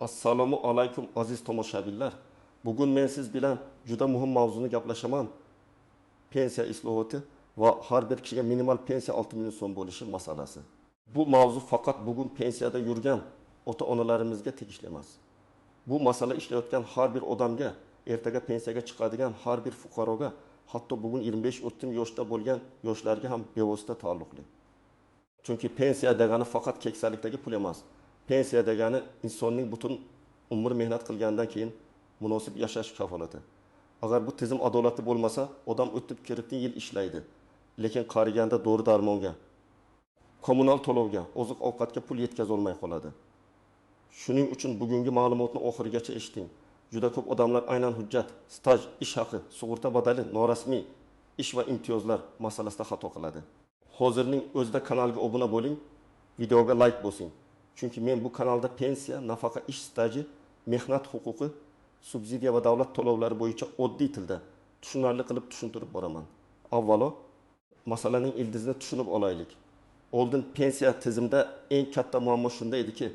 Assalomu alaykum aziz tomoshabinlar. Bugun men siz bilan juda muhim mavzuni gaplashaman. Pensiya islohoti va har bir kishiga minimal pensiya 6 million so'm bo'lishi masalasi. Bu mavzu faqat bugun pensiyada yurgan ota-onalarimizga tegishli emas. Bu masala ishlayotgan har bir odamga, ertaga pensiyaga chiqadigan har bir fuqaroga, hatto bugun 25-30 yoshda bo'lgan yoshlarga ham bevosita taalluqli. Chunki pensiya degani faqat keksalikdagi pul emas. Pensiya degani insonning butun umr mehnat qilgandan keyin munosib yashash kafolati. Agar bu tizim adolatli bo'lmasa, odam o'tib kiribdi yil ishlaydi, lekin qariganda dori-darmonga, kommunal to'lovga, oziq-ovqatga pul yetkazib olmay qoladi. Shuning uchun bugungi ma'lumotni oxirigacha eshiting. Juda ko'p odamlar aynan hujjat, staj, ish haqi, sug'urta badali, norasmiy ish va imtiyozlar masalasida xato qiladi. Hozirning o'zida kanalga obuna bo'ling, videoga like bosing. Chunki men bu kanalda pensiya, nafaqa, ish staji, mehnat huquqi, subsidiya va davlat to'lovlari bo'yicha oddiy tilda tushunarli qilib tushuntirib boraman. Avvalo, masalaning ildizini tushunib olaylik. Oldin pensiya tizimida eng katta muammo shunda ediki,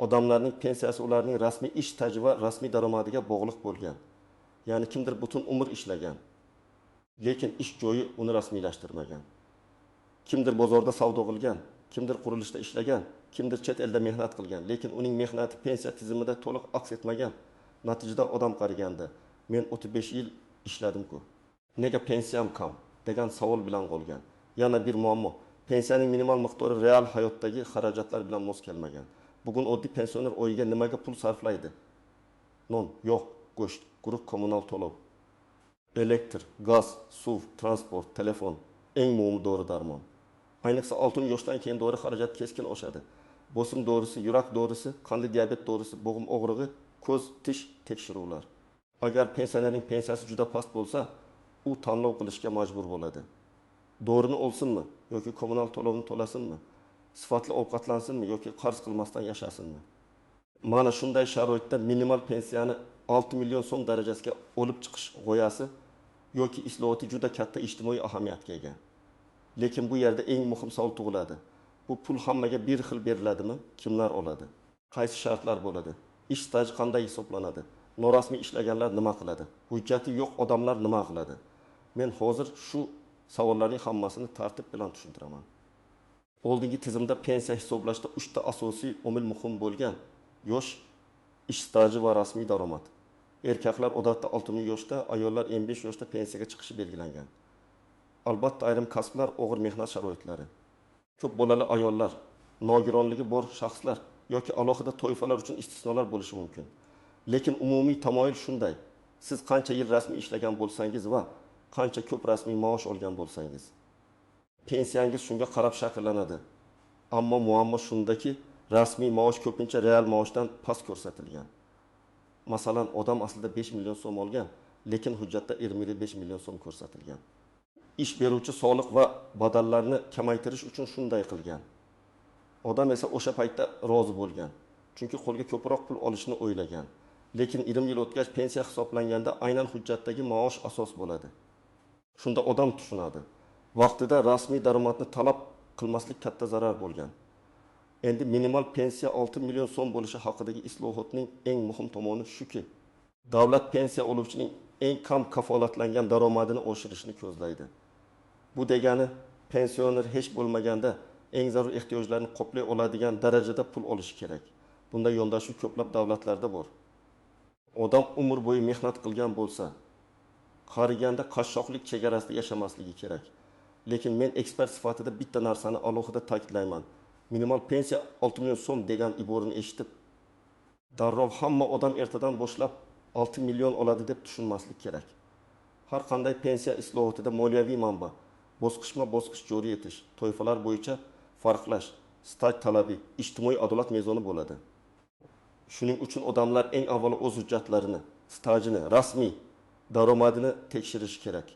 odamlarning pensiyasi ularning rasmiy ish staji va rasmiy daromadiga bog'liq bo'lgan. Ya'ni kimdir butun umr ishlagan, lekin ish joyi uni rasmiylashtirmagan. Kimdir bozorda savdo qilgan, kimdir qurilishda ishlagan, kimdir chet elda mehnat qilgan, lekin uning mehnati pensiya tizimida to'liq aks etmagan. Natijada odam qariganda, men 35 yil ishladim-ku, nega pensiyam kam degan savol bilan qolgan. Yana bir muammo, pensiyaning minimal miqdori real hayotdagi xarajatlar bilan mos kelmagan. Bugun oddiy pensioner oyiga nimaga pul sarflaydi? Non, yo'q, go'sht, guruh kommunal to'lov, elektr, gaz, suv, transport, telefon, eng muhim dori-darmon. Ayniqsa 6 yoshdan keyin dori xarajat keskin oshadi. Bosim dorisi, yurak dorisi, qandli diabet dorisi, bo'g'im og'rig'i, ko'z, tish tekshiruvlar. Agar pensionerning pensiyasi juda past bo'lsa, u tanlov qilishga majbur bo'ladi. Dorini olsinmi yoki kommunal to'lovni to'lasinmi? Sifatli ovqatlansinmi yoki qarz qilmasdan yashasinmi? Mana shunday sharoitda minimal pensiyani 6 million so'm darajasiga olib chiqish g'oyasi yoki islohoti juda katta ijtimoiy ahamiyatga ega. Lekin bu yerda eng muhim savol tug'iladi. Bu pul hammaga bir xil beriladimi? Kimlar oladi? Qaysi shartlar bo'ladi? Ish staji qanday hisoblanadi? Norasmiy ishlaganlar nima qiladi? Hujjati yo'q odamlar nima qiladi? Men hozir shu savollarning hammasini tartib bilan tushuntiraman. Oldingi tizimda pensiya hisoblashda 3 ta asosiy omil muhim bo'lgan: yosh, ish staji va rasmiy daromad. Erkaklar odatda 60 yoshda, ayollar 55 yoshda pensiyaga chiqishi belgilangan. Albatta ayrim kasblar og'ir mehnat sharoitlari, ko'p bolali ayollar, nogironligi bor shaxslar yoki alohida toifalar uchun istisnolar bo'lishi mumkin. Lekin umumiy tamoyil shunday: siz qancha yil rasmiy ishlagan bo'lsangiz va qancha ko'p rasmiy maosh olgan bo'lsangiz, pensiyangiz shunga qarab shakllanadi. Ammo muammo shundaki, rasmiy maosh ko'pincha real maoshdan past ko'rsatilgan. Masalan, odam aslida 5 million so'm olgan, lekin hujjatda 25 million so'm ko'rsatilgan. Ish beruvchi soliq va badallarni kamaytirish uchun shunday qilgan. Odam esa o'sha paytda rozi bo'lgan, chunki qo'lga ko'proq pul olishni o'ylagan. Lekin 20 yil o'tgach pensiya hisoblanganda aynan hujjatdagi maosh asos bo'ladi. Shunda odam tushunadi. Vaqtida rasmiy daromadni talab qilmaslik katta zarar bo'lgan. Endi minimal pensiya 6 million so'm bo'lishi haqidagi islohotning eng muhim tomoni shuki, davlat pensiya oluvchining eng kam kafolatlangan daromadini oshirishni ko'zlaydi. Bu degani, pensioner hech bo'lmaganda eng zarur ehtiyojlarni qoplay oladigan darajada pul olishi kerak. Bunda yondashuv ko'plab davlatlarda bor. Odam umr bo'yi mehnat qilgan bo'lsa, qariganda qashshoqlik chegarasida yashamasligi kerak. Lekin men ekspert sifatida bitta narsani alohida ta'kidlayman. Minimal pensiya 6 million so'm degan iborani eshitib, darrov hamma odam ertadan boshlab 6 million oladi deb tushunmaslik kerak. Har qanday pensiya islohotida moliyaviy manba, bosqichma-bosqich joriy etish, toifalar bo'yicha farqlash, staj talabi, ijtimoiy adolat mezoni bo'ladi. Shuning uchun odamlar eng avvalo o'z hujjatlarini, stajini, rasmiy daromadini tekshirish kerak.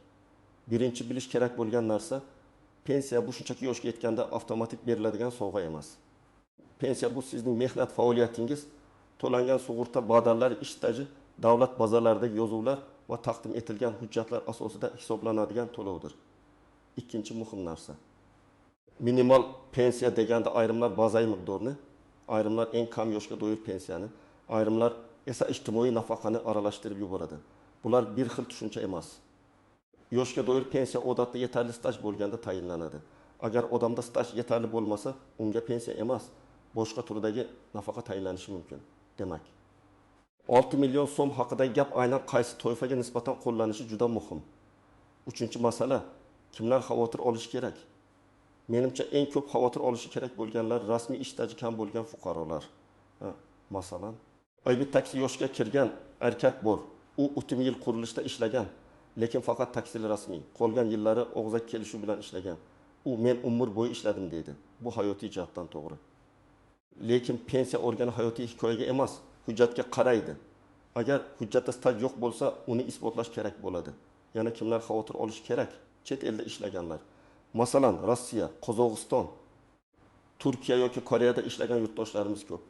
Birinchi bilish kerak bo'lgan narsa, pensiya bu shunchaki yoshga yetganda avtomatik beriladigan sovg'a emas. Pensiya bu sizning mehnat faoliyatingiz, to'langan sug'urta badallari, ish staji, davlat bazalaridagi yozuvlar va taqdim etilgan hujjatlar asosida hisoblanadigan to'lovdir. Ikkinchi muhim narsa, minimal pensiya deganda ayrimlar bazaviy miqdorni, ayrimlar eng kam yoshga doir pensiyani, Ayrimlar esa ijtimoiy nafaqani aralashtirib yuboradi. Bular bir xil tushuncha emas. Yoshga doir pensiya odatda yetarli staj bo'lganda tayinlanadi. Agar odamda staj yetarli bo'lmasa, unga pensiya emas, boshqa turdagi nafaqa tayinlanishi mumkin. Demak, 6 million so'm haqidagi gap aynan qaysi toifaga nisbatan qo'llanishi juda muhim. Uchinchi masala, kimlar xavotir olishi kerak? Menimcha eng ko'p xavotir olishi kerak bo'lganlar rasmiy ish staji kam bo'lgan fuqarolar. Masalan, Oybek taksi yoshga kirgan erkak bor. U 30 yil qurilishda ishlagan, lekin faqat taksili rasmiy. Qolgan yillari og'zaki kelishuv bilan ishlagan. U men umr bo'yi ishladim deydi. Bu hayotiy jihatdan to'g'ri. Lekin pensiya olgani hayotiy hikoyaga emas, hujjatga qaraydi. Agar hujjatda staj yo'q bo'lsa, uni isbotlash kerak bo'ladi. Yana kimlar xavotir olishi kerak? Chet elda ishlaganlar. Masalan, Rossiya, Qozog'iston, Turkiya yoki Koreyada ishlagan yurtdoshlarimiz ko'p.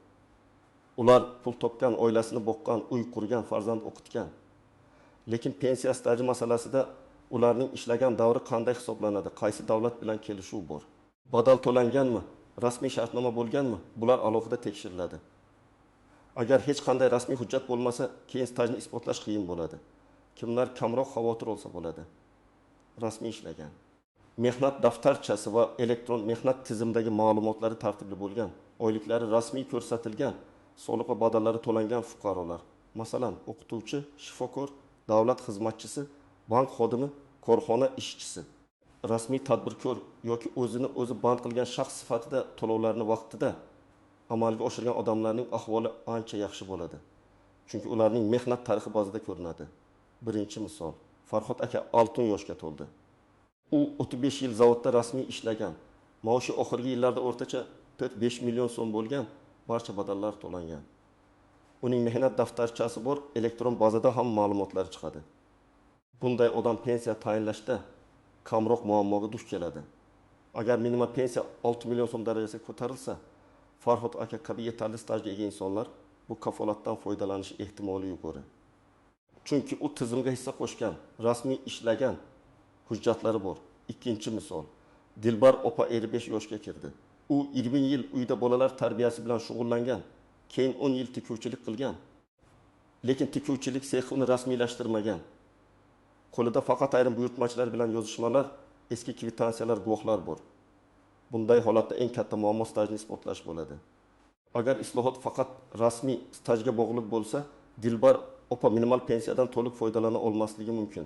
Ular pul topgan, oilasini boqqan, uy qurgan, farzand o'qitgan. Lekin pensiya staji masalasida ularning ishlagan davri qanday hisoblanadi? Qaysi davlat bilan kelishuv bor? Badal to'langanmi? Rasmiy shartnoma bo'lganmi? Bular alohida tekshiriladi. Agar hech qanday rasmiy hujjat bo'lmasa, keyin stajni isbotlash qiyin bo'ladi. Kimlar kamroq xavotir olsa bo'ladi? Rasmiy ishlagan. Mehnat daftarchasi va elektron mehnat tizimidagi ma'lumotlari tartibli bo'lgan, oyliklari rasmiy ko'rsatilgan, soliq va badallari to'langan fuqarolar. Masalan, o'qituvchi, shifokor, davlat xizmatchisi, bank xodimi, korxona ishchisi, rasmiy tadbirkor yoki o'zini o'zi band qilgan shaxs sifatida to'lovlarni vaqtida amalga oshirgan odamlarning ahvoli ancha yaxshi bo'ladi. Chunki ularning mehnat tarixi bazida ko'rinadi. Birinchi misol, Farhod aka 6 yoshga to'ldi. U 35 yil zavodda rasmiy ishlagan. Maoshi oxirgi yillarda o'rtacha 4-5 million so'm bo'lgan, barcha badallar to'langan. Uning mehnat daftarchasi bor, elektron bazada ham ma'lumotlar chiqadi. Bunday odam pensiya tayinlashda kamroq muammoga duch keladi. Agar minimal pensiya 6 million so'm darajasiga ko'tarilsa, Farhod aka kabi yetarli stajga ega insonlar bu kafolatdan foydalanish ehtimoli yuqori. Chunki u tizimga hissa qo'shgan, rasmiy ishlagan, hujjatlari bor. Ikkinchi misol, Dilbar opa 55 yoshga kirdi. U 20 yil uyda bolalar tarbiyasi bilan shug'ullangan, keyin 10 yil tikuvchilik qilgan. Lekin tikuvchilik sexini rasmiylashtirmagan. Qo'lida faqat ayrim buyurtmachilar bilan yozishmalar, eski kvitansiyalar, guvohlar bor. Bunday holatda eng katta muammo stajni isbotlash bo'ladi. Agar islohot faqat rasmiy stajga bog'liq bo'lsa, Dilbar opa minimal pensiyadan to'liq foydalana olmasligi mumkin.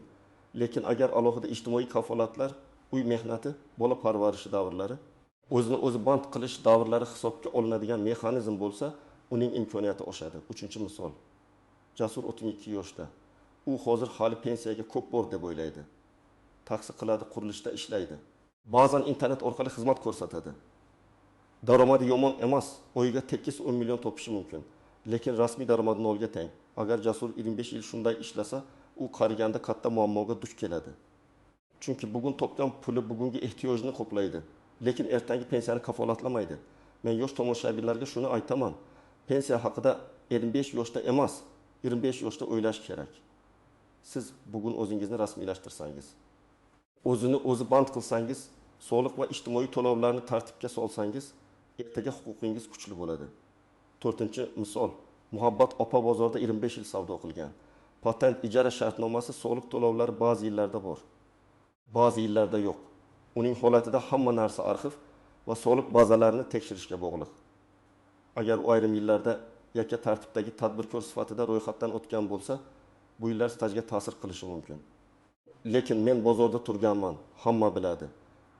Lekin agar alohida ijtimoiy kafolatlar, uy mehnati, bola parvarishi davrlari, o'zini o'zi band qilish davrlari hisobga olinadigan mexanizm bo'lsa, uning imkoniyati oshadi. Uchinchi misol, Jasur 32 yoshda. U hozir hali pensiyaga ko'p bor deb o'ylaydi. Taksi qiladi, qurilishda ishlaydi. Ba'zan internet orqali xizmat ko'rsatadi. Daromadi yomon emas, oyiga tekis 10 million topishi mumkin. Lekin rasmiy daromadi nolga teng. Agar Jasur 25 yil shunday ishlasa, u qariganda katta muammoga duch keladi. Chunki bugun topgan puli bugungi ehtiyojini qoplaydi, lekin ertangi pensiyani kafolatlamaydi. Men yosh tomoshabinlarga shuni aytaman. Pensiya haqida 25 yoshda emas, 25 yoshda o'ylash kerak. Siz bugun o'zingizni rasmiylashtirsangiz, o'zini o'zi band qilsangiz, soliq va ijtimoiy to'lovlarni tartibga solsangiz, ertaga huquqingiz kuchli bo'ladi. 4-misol, Muhabbat opa bozorda 25 yil savdo qilgan. Patent ijara shartnomasi, soliq to'lovlari ba'zi yillarda bor, ba'zi yillarda yo'q. Uning holatida hamma narsa arxiv va soliq bazalarini tekshirishga bog'liq. Agar u ayrim yillarda yakka tartibdagi tadbirkor sifatida ro'yxatdan o'tgan bo'lsa, bu yillar stajga ta'sir qilishi mumkin. Lekin men bozorda turganman, hamma biladi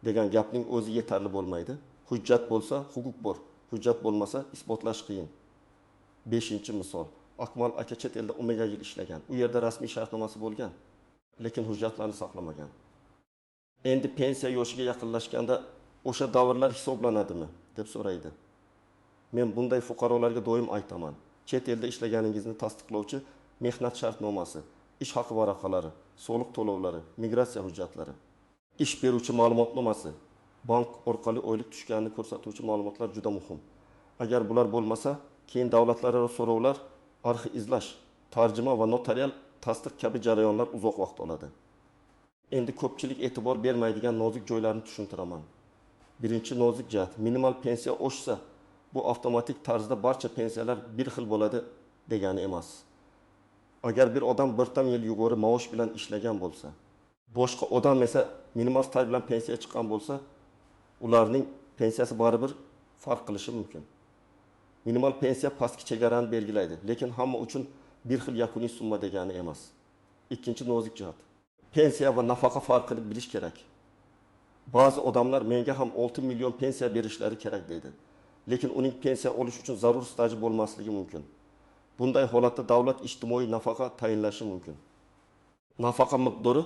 degan gapning o'zi yetarli bo'lmaydi. Hujjat bo'lsa, huquq bor. Hujjat bo'lmasa, isbotlash qiyin. 5-misol, Akmal aka chet elda 10 yil ishlagan. U yerda rasmiy shartnomasi bo'lgan, lekin hujjatlarni saqlamagan. Endi pensiya yoshiga yaqinlashganda o'sha davrlar hisoblanadimi deb so'raydi. Men bunday fuqarolarga doim aytaman. Chet elda ishlaganingizni tasdiqlovchi mehnat shartnomasi, ish haqi varaqalari, soliq to'lovlari, migratsiya hujjatlari, ish beruvchi ma'lumotnomasi, bank orqali oylik tushganini ko'rsatuvchi ma'lumotlar juda muhim. Agar bular bo'lmasa, keyin davlatlararo so'rovlar, arxiv izlash, tarjima va notarial tasdiq kabi jarayonlar uzoq vaqt oladi. Endi ko'pchilik e'tibor bermaydigan nozik joylarni tushuntiraman. Birinchi nozik jihat, minimal pensiya oshsa, bu avtomatik tarzda barcha pensiyalar bir xil bo'ladi degani emas. Agar bir odam bir tam yil yuqori maosh bilan ishlagan bo'lsa, boshqa odam esa minimal staj bilan pensiyaga chiqqan bo'lsa, ularning pensiyasi baribir farq qilishi mumkin. Minimal pensiya pastki chegarani belgilaydi, lekin hamma uchun bir xil yakuniy summa degani emas. Ikkinchi nozik jihat. Pensiya va nafaqa farqini bilish kerak. Ba'zi odamlar menga ham 6 million pensiya berishlari kerak deydi. Lekin uning pensiya olish uchun zarur staji bo'lmasligi mumkin. Bunday holatda davlat ijtimoiy nafaqa tayinlashi mumkin. Nafaqa miqdori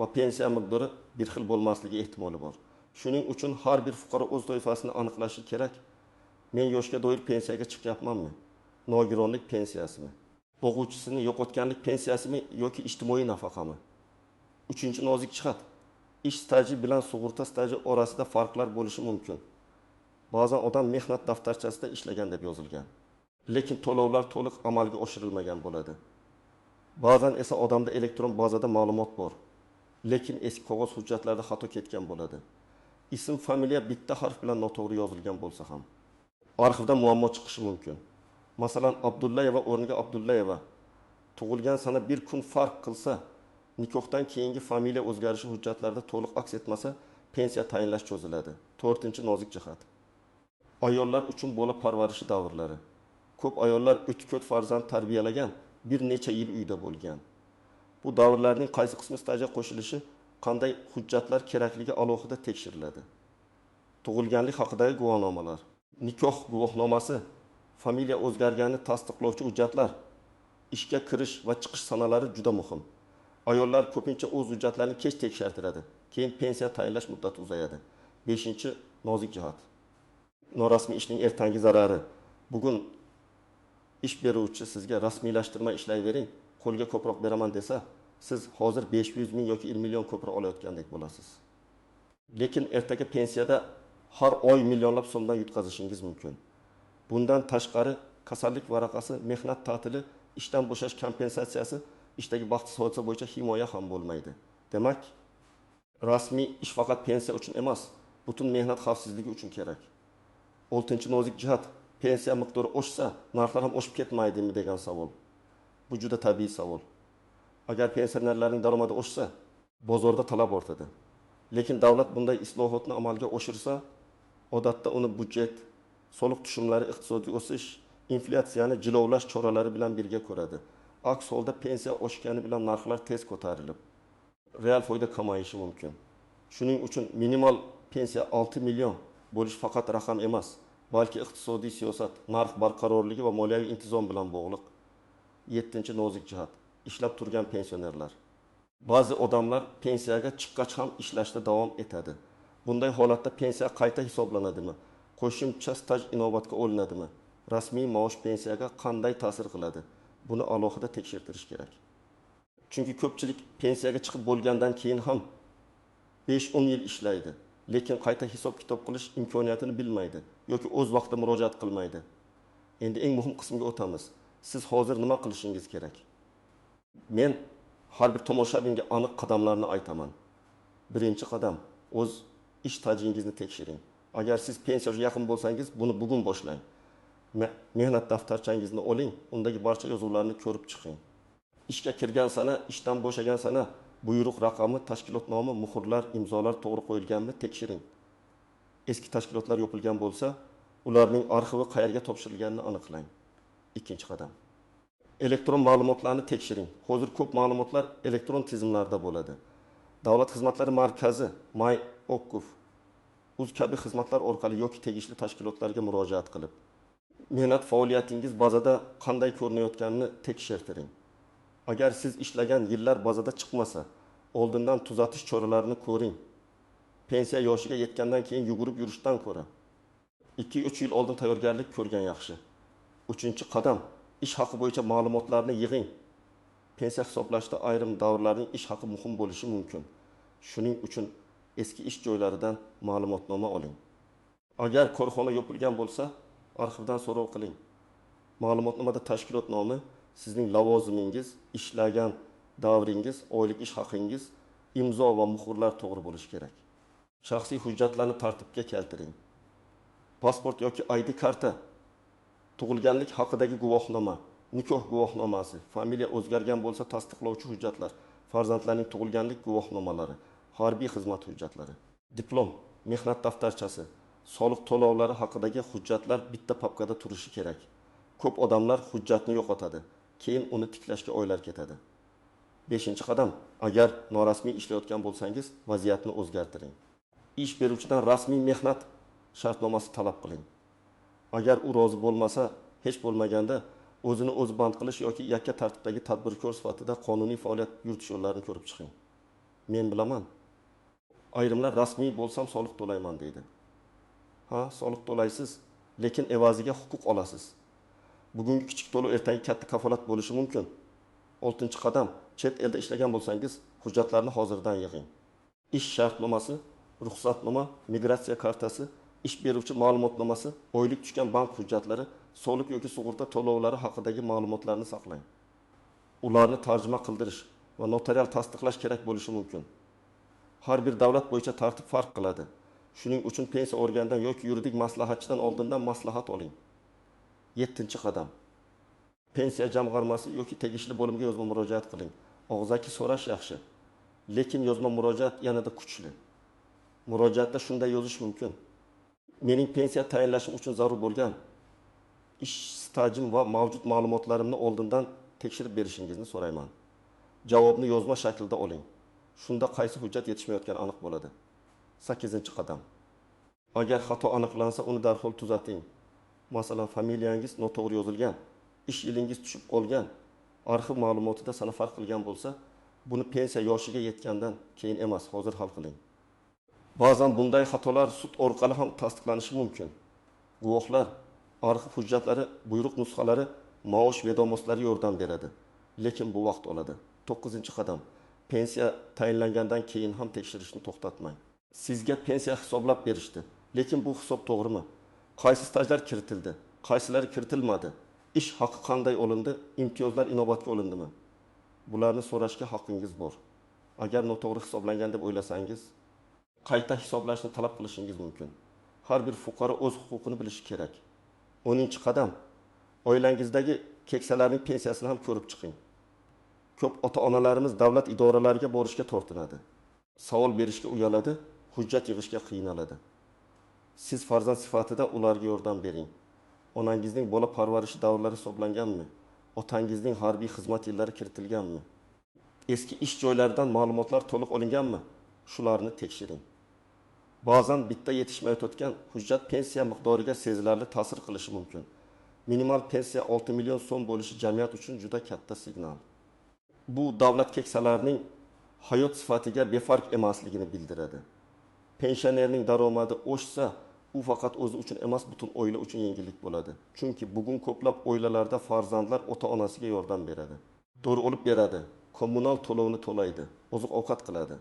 va pensiya miqdori bir xil bo'lmasligi ehtimoli bor. Shuning uchun har bir fuqaro o'z toifasini aniqlashi kerak. Men yoshga doir pensiyaga chiqyapmanmi? Nogironlik pensiyasimi? O'quvchisini yo'qotganlik pensiyasimi yoki ijtimoiy nafaqami? Uchinchi nozik jihat. Ish staji bilan sug'urta staji orasida farqlar bo'lishi mumkin. Ba'zan odam mehnat daftarchasida ishlagan deb yozilgan, lekin to'lovlar to'liq amalga oshirilmagan bo'ladi. Ba'zan esa odamda elektron bazada ma'lumot bor, lekin eski qog'oz hujjatlarda xato ketgan bo'ladi. Ism, familiya bitta harf bilan noto'g'ri yozilgan bo'lsa ham arxivda muammo chiqishi mumkin. Masalan, Abdullayeva o'rniga Abdullayeva. Tug'ilgan sana bir kun farq qilsa, nikohdan keyingi familiya o'zgarishi hujjatlarda to'liq aks etmasa, pensiya tayinlash cho'ziladi. 4-nozik jihat. Ayollar uchun bola parvarishi davrlari. Ko'p ayollar o'tiko't farzand tarbiyalagan, bir necha yil uyda bo'lgan. Bu davrlarning qaysi qismi stajga qo'shilishi, qanday hujjatlar kerakligi alohida tekshiriladi. Tug'ilganlik haqidagi guvohnomalar, nikoh guvohnomasi, familiya o'zgarganini tasdiqlovchi hujjatlar, ishga kirish va chiqish sanalari juda muhim. Ayollar ko'pincha o'z hujjatlarini kech tekshirtiradi. Keyin pensiya tayinlash muddati uzayadi. 5-nozik jihat. Norasmiy ishning ertangi zarari. Bugun ish beruvchi sizga rasmiylashtirma ishlayvering, qo'lga ko'proq beraman desa, siz hozir 500 ming yoki 1 million ko'proq olayotgandek bo'lasiz. Lekin ertaga pensiyada har oy millionlab so'mdan yutqazishingiz mumkin. Bundan tashqari kasallik varaqasi, mehnat ta'tili, ishdan bo'shash kompensatsiyasi, ishdagi baxtsiz hodisa bo'yicha himoya ham bo'lmaydi. Demak, rasmiy ish faqat pensiya uchun emas, butun mehnat xavfsizligi uchun kerak. 6-nozik jihat. Pensiya miqdori oshsa, narxlar ham oshib ketmaydimi degan savol. Bu juda tabiiy savol. Agar pensionerlarning daromadi oshsa, bozorda talab ortadi. Lekin davlat bunday islohotni amalga oshirsa, odatda uni budjet, soliq tushumlari, iqtisodiy o'sish, inflyatsiyani jilovlash choralari bilan birga ko'radi. Aks holda pensiya oshgani bilan narxlar tez ko'tarilib, real foyda kamayishi mumkin. Shuning uchun minimal pensiya 6 million bo'lish faqat raqam emas, balki iqtisodiy siyosat, narx barqarorligi va moliyaviy intizom bilan bog'liq. 7-nozik jihat. Ishlab turgan pensionerlar. Ba'zi odamlar pensiyaga chiqqach ham ishlashda davom etadi. Bunday holatda pensiya qayta hisoblanadimi? Qo'shimcha staj inobatga olinadimi? Rasmiy maosh pensiyaga qanday ta'sir qiladi? Buni alohida tekshirtirish kerak. Chunki ko'pchilik pensiyaga chiqib bo'lgandan keyin ham 5-10 yil ishlaydi, lekin qayta hisob-kitob qilish imkoniyatini bilmaydi yoki o'z vaqtida murojaat qilmaydi. Endi eng muhim qismga o'tamiz. Siz hozir nima qilishingiz kerak? Men har bir tomoshabinga aniq qadamlarni aytaman. Birinchi qadam, o'z ish tajribingizni tekshiring. Agar siz pensiyaga yaqin bo'lsangiz, buni bugun boshlang. Mehnat daftarchangizni oling, undagi barcha yozuvlarni ko'rib chiqing. Ishga kirgan sana, ishdan bo'shagan sana, buyruq raqami, tashkilot nomi, muhrlar, imzolar to'g'ri qo'yilganmi tekshiring. Eski tashkilotlar yopilgan bo'lsa, ularning arxivi qayerga topshirilganini aniqlang. Ikkinchi qadam. Elektron ma'lumotlarni tekshiring. Hozir ko'p ma'lumotlar elektron tizimlarda bo'ladi. Davlat xizmatlari markazi, MyOkuf, uz kabi xizmatlar orqali yoki tegishli tashkilotlarga murojaat qilib, mehnat faoliyatingiz bazada qanday ko'rinayotganini tekshirtiring. Agar siz ishlagan yillar bazada chiqmasa, oldindan tuzatish choralarini ko'ring. Pensiya yoshiga yetgandan keyin yugurib yurishdan ko'ra 2-3 yil oldin tayyorgarlik ko'rgan yaxshi. 3-qadam, ish haqi bo'yicha ma'lumotlarni yig'ing. Pensiya hisoblashda ayrim davrlarning ish haqi muhim bo'lishi mumkin. Shuning uchun eski ish joylaridan ma'lumotnoma oling. Agar korxona yopilgan bo'lsa, arxivdan so'rov qiling. Ma'lumotnomada tashkilot nomi, sizning lavozimingiz, ishlagan davringiz, oylik ish haqingiz, imzo va muhrlar to'g'ri bo'lishi kerak. Shaxsiy hujjatlarni tartibga keltiring. Pasport yoki ID karta, tug'ilganlik haqidagi guvohnoma, nikoh guvohnomasi, familiya o'zgargan bo'lsa tasdiqlovchi hujjatlar, farzandlarning tug'ilganlik guvohnomalari, harbiy xizmat hujjatlari, diplom, mehnat daftarchasi, soliq to'lovlari haqidagi hujjatlar bitta papkada turishi kerak. Ko'p odamlar hujjatni yo'qotadi, keyin uni tiklashga oylar ketadi. 5-qadam, agar norasmiy ishlayotgan bo'lsangiz, vaziyatni o'zgartiring. Ish beruvchidan rasmiy mehnat shartnomasi talab qiling. Agar u rozi bo'lmasa, hech bo'lmaganda o'zini o'zi band qilish yoki yakka tartibdagi tadbirkor sifatida qonuniy faoliyat yuritish yo'llarini ko'rib chiqing. Men bilaman. Ayrimlar rasmiy bo'lsam soliq to'layman deydi. Ha, soliq to'laysiz, lekin evaziga huquq olasiz. Bugungi kichik to'lov ertangi katta kafolat bo'lishi mumkin. 6-qadam, chet elda ishlagan bo'lsangiz, hujjatlarni hozirdan yig'ing. Ish shartnomasi, ruxsatnoma, migratsiya kartasi, ish beruvchi ma'lumotnomasi, oylik tushgan bank hujjatlari, soliq yoki sug'urta to'lovlari haqidagi ma'lumotlarni saqlang. Ularni tarjima qildirish va notarial tasdiqlash kerak bo'lishi mumkin. Har bir davlat bo'yicha tartib farq qiladi. Shuning uchun pensiya organidan yoki yuridik maslahatchidan oldindan maslahat oling. 7-qadam. Pensiya jamg'armasi yoki tegishli bo'limga yozma murojaat qiling. Og'zaki so'rash yaxshi, lekin yozma murojaat yanada kuchli. Murojaatda shunday yozish mumkin: mening pensiya tayinlashim uchun zarur bo'lgan ish stajim va mavjud ma'lumotlarimni oldindan tekshirib berishingizni so'rayman. Javobni yozma shaklda oling. Shunda qaysi hujjat yetishmayotgani aniq bo'ladi. 8-qadam. Agar xato aniqlansa, uni darhol tuzating. Masalan, familiyangiz noto'g'ri yozilgan, ish yilingiz tushib qolgan, arxiv ma'lumotida sana farq qilgan bo'lsa, buni pensiya yoshiga yetgandan keyin emas, hozir hal qiling. Ba'zan bunday xatolar sud orqali ham tasdiqlanishi mumkin. Guvohlar, arxiv hujjatlari, buyruq nusxalari, maosh vedomoslari yordam beradi, lekin bu vaqt oladi. 9-qadam. Pensiya tayinlangandan keyin ham tekshirishni to'xtatmang. Sizga pensiya hisoblab berishdi, lekin bu hisob to'g'rimi? Qaysi stajlar kiritildi, qaysilari kiritilmadi? Ish haqi qanday olindi, imtiyozlar inobatga olindimi? Bularni so'rashga haqqingiz bor. Agar noto'g'ri hisoblangan deb o'ylasangiz, qayta hisoblashni talab qilishingiz mumkin. Har bir fuqaro o'z huquqini bilishi kerak. 10-qadam. Oilangizdagi keksalarning pensiyasini ham ko'rib chiqing. Ko'p ota-onalarimiz davlat idoralariga borishga tortinadi. Savol berishga uyaladi, hujjat yig'ishga qiynaladi. Siz farzand sifatida ularga yordam bering. Onangizning bola parvarishi davrlari hisoblanganmi? Otangizning harbiy xizmat yillari kiritilganmi? Eski ish joylaridan ma'lumotlar to'liq olinganmi? Shularni tekshiring. Ba'zan bitta yetishmayotgan hujjat pensiya miqdoriga sezilarli ta'sir qilishi mumkin. Minimal pensiya 6 million so'm bo'lishi jamiyat uchun juda katta signal. Bu davlat keksalarining hayot sifatiga befarq emasligini bildiradi. Pensionerning daromadi oshsa, u faqat o'zi uchun emas, butun oila uchun yengillik bo'ladi. Chunki bugun ko'plab oilalarda farzandlar ota-onasiga yordam beradi. Dori olib beradi, kommunal to'lovni to'laydi, oziq-ovqat qiladi.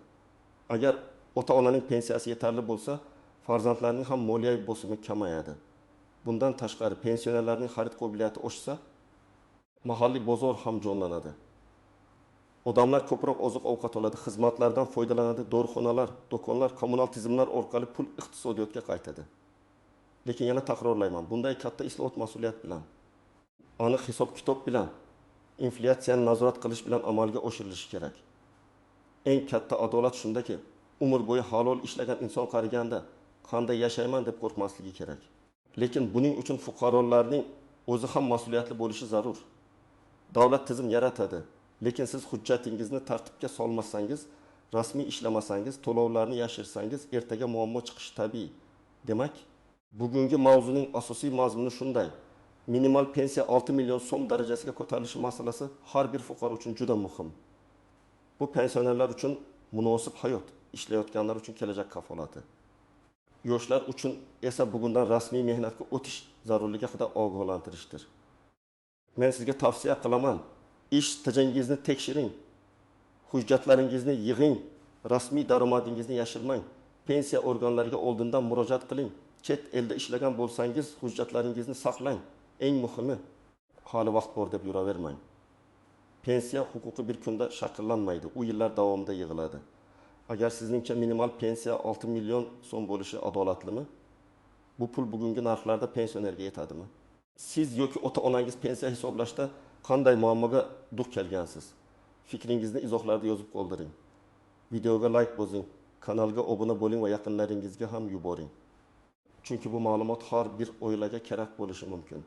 Agar ota-onaning pensiyasi yetarli bo'lsa, farzandlarning ham moliyaviy bosimi kamayadi. Bundan tashqari pensionerlarning xarid qobiliyati oshsa, mahalliy bozor ham jonlanadi. Odamlar ko'proq oziq-ovqat oladi, xizmatlardan foydalanadi, dorixonalar, do'konlar, kommunal tizimlar orqali pul iqtisodiyotga qaytadi. Lekin yana takrorlayman, bunday katta islohot mas'uliyat bilan, aniq hisob-kitob bilan, inflyatsiyani nazorat qilish bilan amalga oshirilishi kerak. Eng katta adolat shundaki, umr bo'yi halol ishlagan inson qariganda qanday yashayman deb qo'rqmasligi kerak. Lekin buning uchun fuqarolarning o'zi ham mas'uliyatli bo'lishi zarur. Davlat tizim yaratadi, lekin siz hujjatingizni tartibga solmasangiz, rasmiy ishlamasangiz, to'lovlarni yashirsangiz, ertaga muammo chiqishi tabiiy. Demak, bugungi mavzuning asosiy mazmuni shunday: minimal pensiya 6 million so'm darajasiga ko'tarilishi masalasi har bir fuqaro uchun juda muhim. Bu pensionerlar uchun munosib hayot, ishlayotganlar uchun kelajak kafolati. Yoshlar uchun esa bugundan rasmiy mehnatga o'tish zarurligi haqida ogohlantirishdir. Men sizga tavsiya qilaman, ish stajangizni tekshiring, hujjatlaringizni yig'ing, rasmiy daromadingizni yashirmang, pensiya organlariga oldindan murojaat qiling, chet elda ishlagan bo'lsangiz, hujjatlaringizni saqlang. Eng muhimi, hali vaqt bor deb yuravermang. Pensiya huquqi bir kunda shakllanmaydi, u yillar davomida yig'iladi. Agar sizningcha minimal pensiya 6 million so'm bo'lishi adolatlimi? Bu pul bugungi narxlarda pensionerga yetadimi? Siz yoki ota-onangiz pensiya hisoblashda qanday muammoga duch kelgansiz? Fikringizni izohlarda yozib qoldiring. Videoga like bosing, kanalga obuna bo'ling va yaqinlaringizga ham yuboring. Chunki bu ma'lumot har bir oilaga kerak bo'lishi mumkin.